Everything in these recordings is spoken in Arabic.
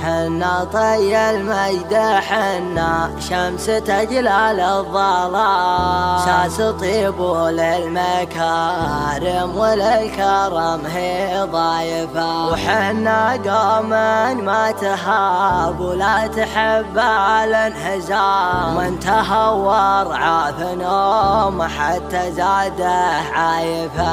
حنا طي المجد حنا شمس تجلال الظلام ساس طيب للمكارم وللكرم هي ضايفة وحنا قوم ما تهاب ولا تحب على انهزام وانتهور عاف نوم حتى زاده عايفة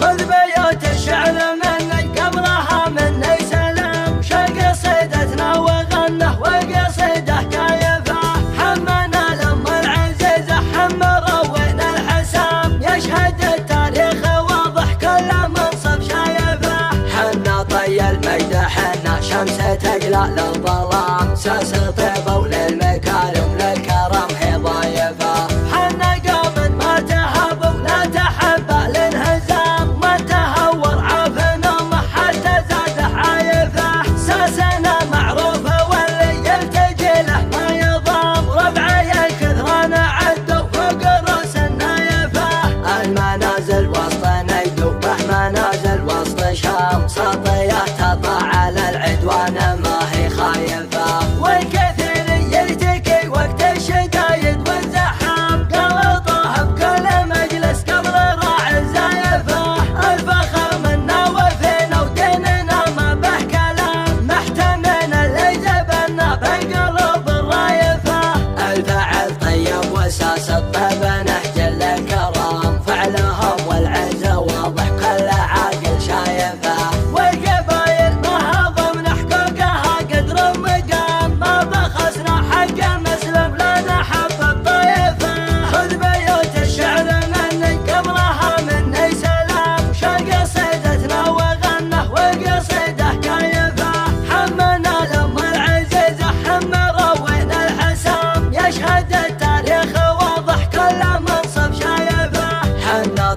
خذ بيوت الشعر منك قبلها مني سلام شق صيدتنا وغنه وقصيده كايفه حمنا لما العزيزه حم روينا الحسام يشهد التاريخ واضح كل منصب شايفه حنا طي المجد حنا شمس تجلال الظلام ساس طيبه وللمكارم للكرم هي ضايفه حنا قوم ما تهاب ولا تحب الانهزام سطيات تطلع على العدوان ما هي خايفة والكثير يرتكي وقت الشدايد والزحام قلطه بكل مجلس قبل راعي الزايفة الفخر منا وفينا وديننا ما به كلام محتمين اللي جبنا بقلوب الرايفة الفعل طيب وساس الطيب نهج الكرام فعلهم والعز واضح كل عاقل شايفه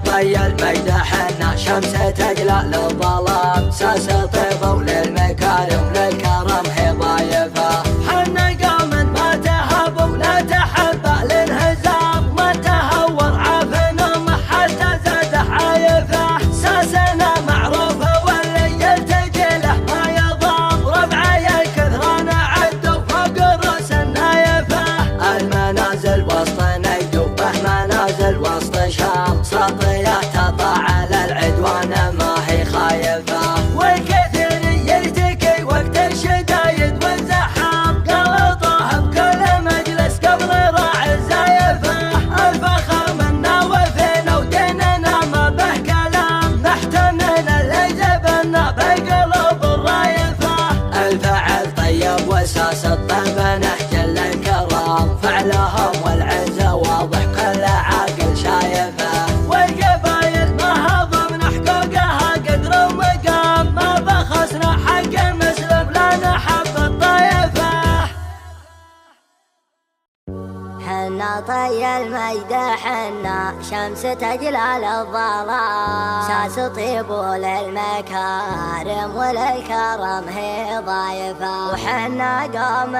طي المجد حنا شمس تجلال الظلام ساس طيبه وللمكارم للكرم هي ضايفه حنا قوم ما تهاب ولا تحب الانهزام ما تهور عاف نوم حتى زاده عايفه ساسنا معروفه واللي يلتجي له ما يضام ربعي الكثران عدوا فوق رؤوس النايفه المنازل وسط نجد وبه منازل وسط شام سطيات تطلع على العدوان ما هي خايفة والكثير يرتكي وقت الشدايد والزحام قلطه بكل مجلس قبل راعي الزايفة الفخر منا وفينا وديننا ما به كلام محتمين اللي جبنا بقلوب الرايفة الفعل طيب وساس الطيب نهج الكرام فعلهم والعز واضح كل عاقل شايفه والقبايل ما هضم حقوقها قدر ومقام ما بخسنا حق المسلم لا نحب الطائفه حنا طي المجد حنا شمس تجلال الظلام ساس طيب للمكارم وللكرم هي ضايفة وحنا قوم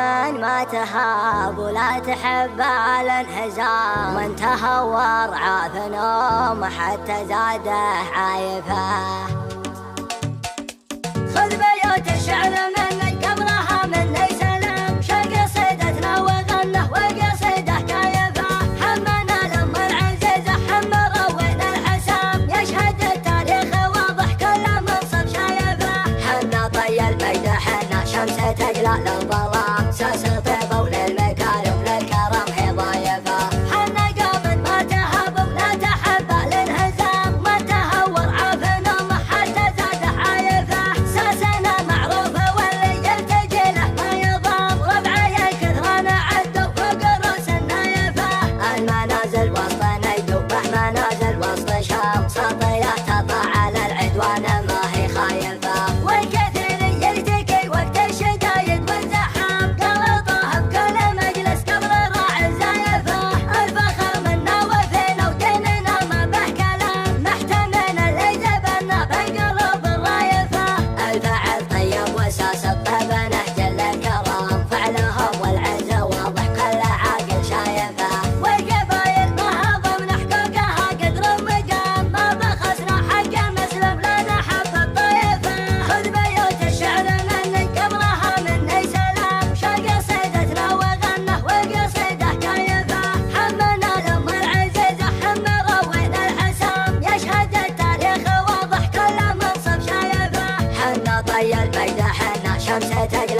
ما تهاب ولا تحب على انهزام وانتهور عاف نوم حتى زاده عايفة خذ بيوت الشعر منك قبلها مني سلام شق صيدتنا وغنه وقصيده كايفه حمنا لما العزيزه حم روينا الحسام يشهد التاريخ واضح كل منصب شايفه حنا طي المجد حنا شمس تجلال الظلام ساس طيبه وللمكارم للكرم هي ضايفه حنا قوم ما تهاب ولا تحب الانهزام ما تهور عاف نوم حتى زاده عايفه ساسنا معروفه واللي يلتجي له ما يضام ربعي الكثران عدوا فوق رؤوس النايفه المنازل وسط نجد وبه منازل وسط شام سطيات تطلع على العدوان ما هي خايفه والكثير يرتكي وقت الشدايد والزحام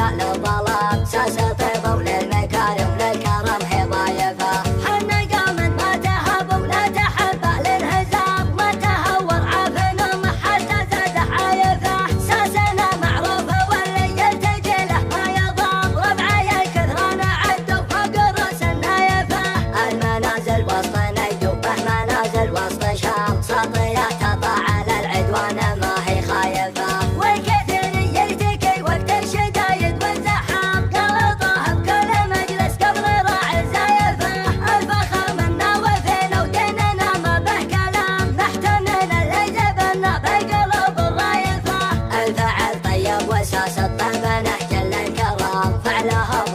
لا للظلام ساس طيبة وللمكارم للكرم هي ضايفة حنا قامت ما تهاب ولا تحبى للهزام ما تهور عافنا ما حتى زاد عايفة ساسنا معروفة واللي يلتجي له ما يضام ربعي كثرنا عدوا فوق الراس النايفة المنازل وسط نيوبه منازل وسط شام سطيات تطلع على العدوان ما هي خايفة والكثير يلتقي وقت الشدايد والزحام قلطه بكل مجلس قبل راعي زايفة الفخر منا وفينا وديننا ما به كلام نحتمل اللي جبنا بقلوب الرايفة الفعل طيب وساس الطيب نهج الكرام فعلها